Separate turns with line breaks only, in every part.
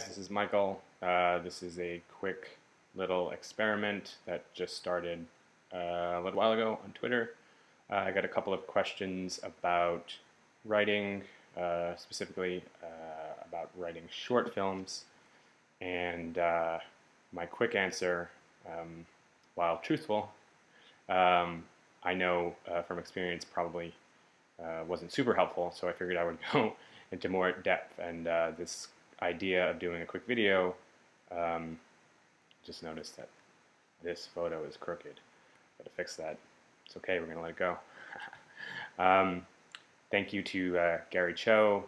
This is Michael. This is a quick little experiment that just started a little while ago on Twitter. I got a couple of questions about writing, specifically about writing short films, and my quick answer, while truthful, I know from experience probably wasn't super helpful, so I figured I would go into more depth. And this idea of doing a quick video, just noticed that this photo is crooked. Gotta fix that. It's okay, we're gonna let it go. Thank you to Gary Cho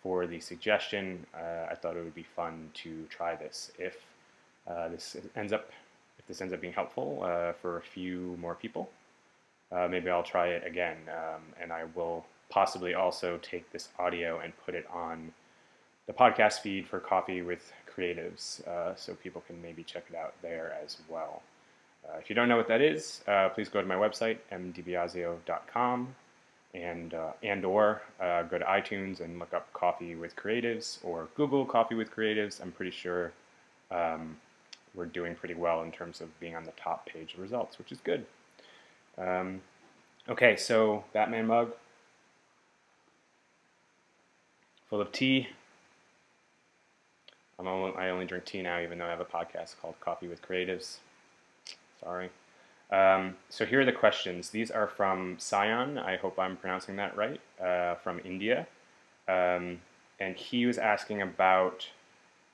for the suggestion. I thought it would be fun to try this. If this ends up being helpful for a few more people, maybe I'll try it again, and I will possibly also take this audio and put it on the podcast feed for Coffee with Creatives, so people can maybe check it out there as well. If you don't know what that is, please go to my website, mdibiasio.com, and or go to iTunes and look up Coffee with Creatives, or Google Coffee with Creatives. I'm pretty sure we're doing pretty well in terms of being on the top page of results, which is good. Okay, so Batman mug, full of tea. I only drink tea now, even though I have a podcast called Coffee with Creatives. Sorry. So here are the questions. These are from Sion. I hope I'm pronouncing that right. From India. And he was asking about,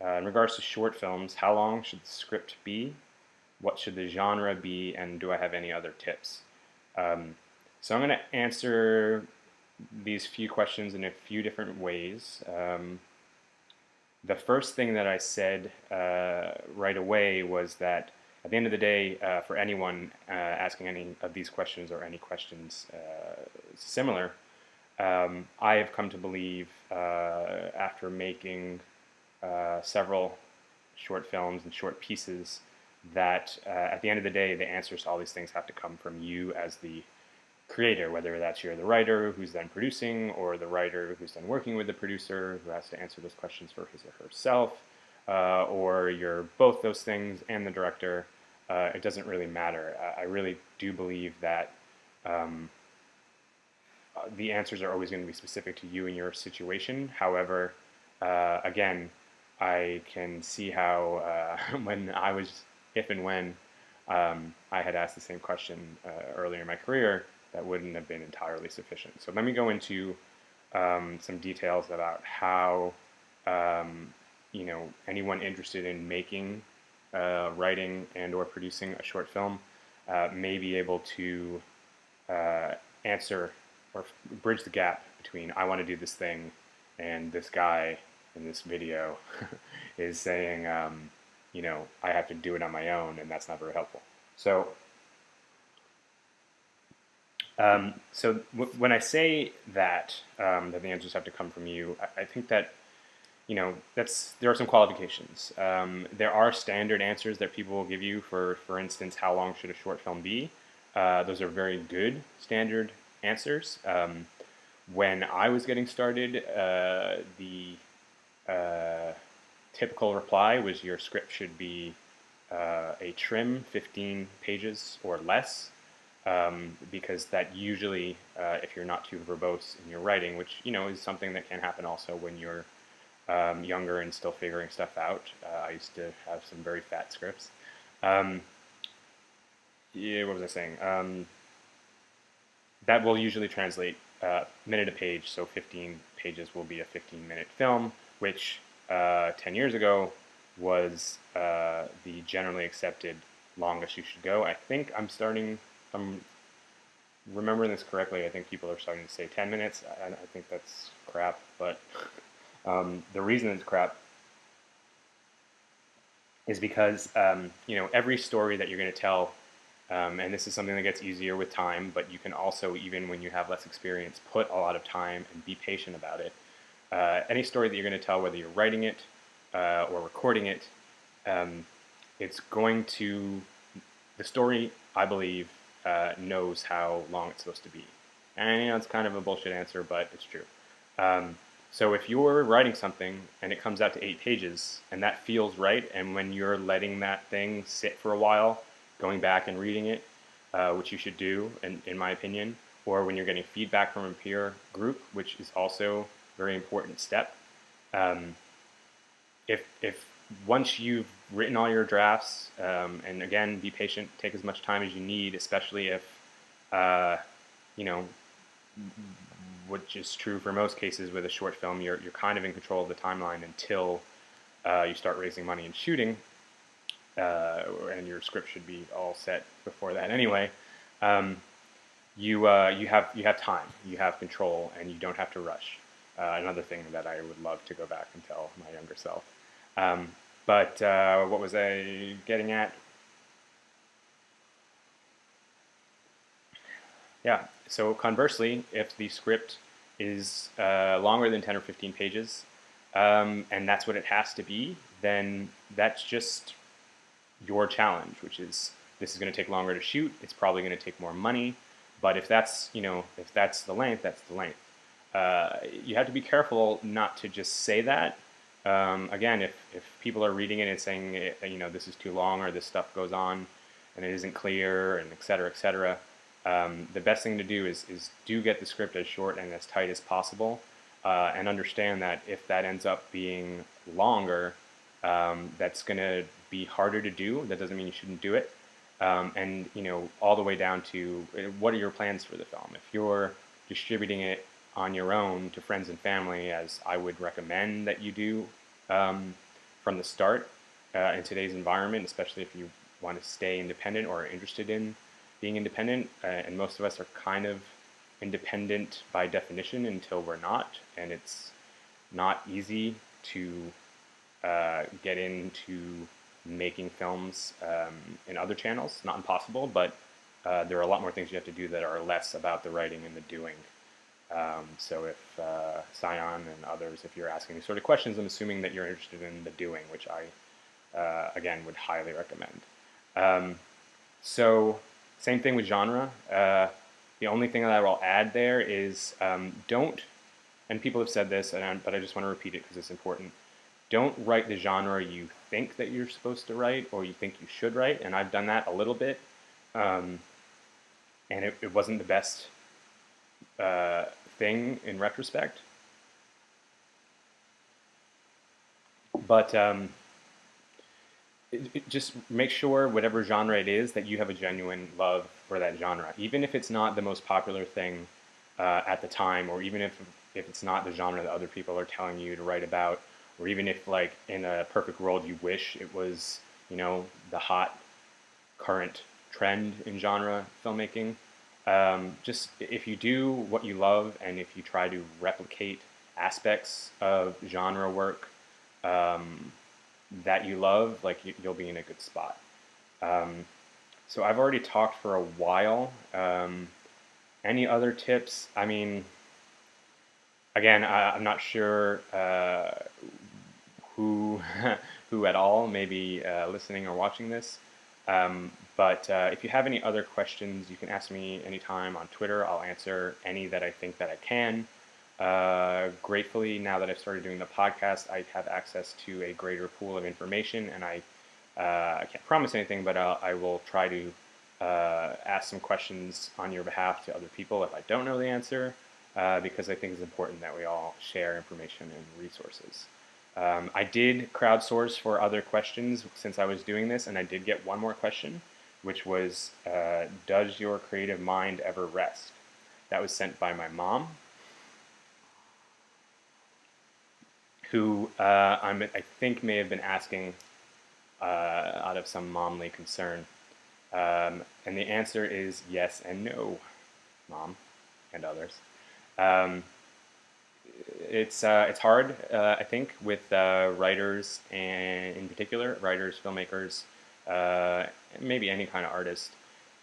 in regards to short films, how long should the script be? What should the genre be? And do I have any other tips? So I'm going to answer these few questions in a few different ways. The first thing that I said right away was that at the end of the day, for anyone asking any of these questions or any questions similar, I have come to believe, after making several short films and short pieces, that at the end of the day, the answers to all these things have to come from you as the creator, whether that's you're the writer who's then producing, or the writer who's then working with the producer who has to answer those questions for his or herself, or you're both those things and the director. It doesn't really matter. I really do believe that the answers are always going to be specific to you and your situation. However, again, I can see how if and when I had asked the same question earlier in my career, that wouldn't have been entirely sufficient. So let me go into some details about how anyone interested in making, writing, and or producing a short film may be able to answer or bridge the gap between I want to do this thing and this guy in this video is saying, I have to do it on my own, and that's not very helpful. So when I say that that the answers have to come from you, I think that there are some qualifications. There are standard answers that people will give you for instance, how long should a short film be? Those are very good standard answers. When I was getting started, the typical reply was your script should be a trim 15 pages or less. Because that usually, if you're not too verbose in your writing, which is something that can happen also when you're younger and still figuring stuff out. I used to have some very fat scripts. What was I saying? That will usually translate minute a page, so 15 pages will be a 15-minute film, which 10 years ago was the generally accepted longest you should go. I think I'm remembering this correctly, I think people are starting to say 10 minutes. I think that's crap, but the reason it's crap is because every story that you're going to tell, and this is something that gets easier with time, but you can also, even when you have less experience, put a lot of time and be patient about it. Any story that you're going to tell, whether you're writing it or recording it, the story, I believe, knows how long it's supposed to be. And it's kind of a bullshit answer, but it's true. So if you're writing something and it comes out to 8 pages and that feels right, and when you're letting that thing sit for a while, going back and reading it, which you should do, in my opinion, or when you're getting feedback from a peer group, which is also a very important step. Um, if once you've written all your drafts, and again, be patient, take as much time as you need, especially if, you know, which is true for most cases with a short film, you're kind of in control of the timeline until you start raising money and shooting, and your script should be all set before that anyway. Um, you have time, you have control, and you don't have to rush. Another thing that I would love to go back and tell my younger self. Um, but what was I getting at? Yeah. So conversely, if the script is longer than 10 or 15 pages, and that's what it has to be, then that's just your challenge, which is this is going to take longer to shoot. It's probably going to take more money. But if that's, if that's the length, that's the length. You have to be careful not to just say that. Again, if people are reading it and saying, this is too long or this stuff goes on and it isn't clear and et cetera, the best thing to do is do get the script as short and as tight as possible, and understand that if that ends up being longer, that's going to be harder to do. That doesn't mean you shouldn't do it. And all the way down to what are your plans for the film. If you're distributing it on your own to friends and family, as I would recommend that you do from the start in today's environment, especially if you want to stay independent or are interested in being independent, and most of us are kind of independent by definition until we're not, and it's not easy to get into making films in other channels. Not impossible, but there are a lot more things you have to do that are less about the writing and the doing. So if Scion and others, if you're asking these sort of questions, I'm assuming that you're interested in the doing, which I, again, would highly recommend. So same thing with genre. The only thing that I will add there is don't, and people have said this, but I just want to repeat it because it's important. Don't write the genre you think that you're supposed to write or you think you should write, and I've done that a little bit, and it wasn't the best thing in retrospect. But just make sure whatever genre it is that you have a genuine love for that genre, even if it's not the most popular thing at the time, or even if it's not the genre that other people are telling you to write about, or even if, like, in a perfect world you wish it was, the hot current trend in genre filmmaking. Just if you do what you love and if you try to replicate aspects of genre work that you love, like, you'll be in a good spot. So I've already talked for a while. Any other tips? I mean, again, I'm not sure who who at all may be listening or watching this. But if you have any other questions, you can ask me anytime on Twitter. I'll answer any that I think that I can. Gratefully, now that I've started doing the podcast, I have access to a greater pool of information, and I can't promise anything, but I will try to ask some questions on your behalf to other people if I don't know the answer, because I think it's important that we all share information and resources. I did crowdsource for other questions since I was doing this, and I did get one more question, which was, does your creative mind ever rest? That was sent by my mom, who I think may have been asking out of some momly concern. And the answer is yes and no, Mom and others. It's hard, I think, with writers, and in particular, writers, filmmakers, maybe any kind of artist.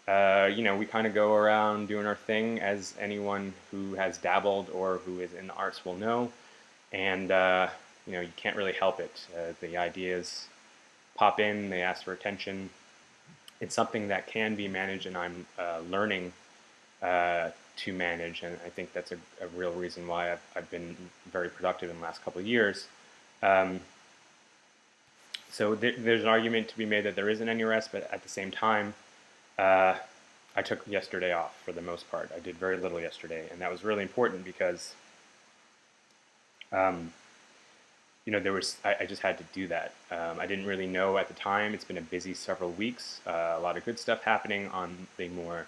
We kind of go around doing our thing, as anyone who has dabbled or who is in the arts will know, and you can't really help it. The ideas pop in, they ask for attention. It's something that can be managed, and I'm learning to manage, and I think that's a real reason why I've been very productive in the last couple of years. Um, so there's an argument to be made that there isn't any rest, but at the same time, uh, I took yesterday off for the most part. I did very little yesterday, and that was really important because, um, I just had to do that. I didn't really know at the time. It's been a busy several weeks. A lot of good stuff happening on the more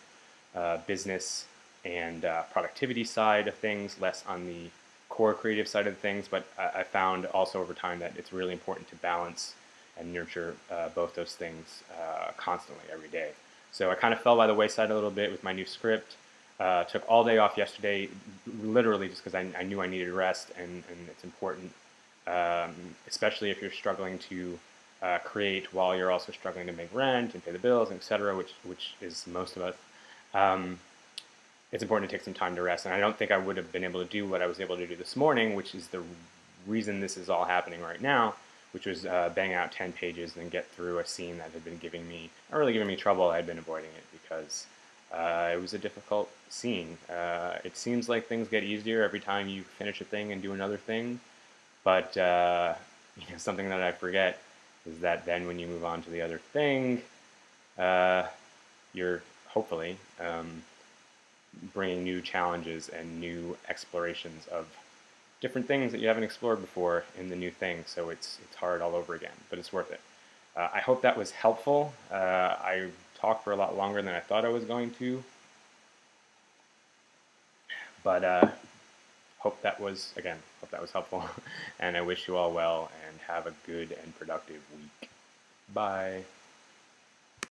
business and productivity side of things, less on the core creative side of things. But I found also over time that it's really important to balance and nurture both those things constantly every day. So I kind of fell by the wayside a little bit with my new script. Took all day off yesterday, literally just because I knew I needed rest, and it's important, especially if you're struggling to create while you're also struggling to make rent and pay the bills, etc., which is most of us. Um, it's important to take some time to rest, and I don't think I would have been able to do what I was able to do this morning, which is the reason this is all happening right now, which was bang out 10 pages and then get through a scene that had been giving me, not really giving me trouble. I had been avoiding it because it was a difficult scene. It seems like things get easier every time you finish a thing and do another thing, but something that I forget is that then when you move on to the other thing, you're hopefully bringing new challenges and new explorations of different things that you haven't explored before in the new thing. So it's hard all over again, but it's worth it. I hope that was helpful. I talked for a lot longer than I thought I was going to, but hope that was helpful. And I wish you all well and have a good and productive week. Bye.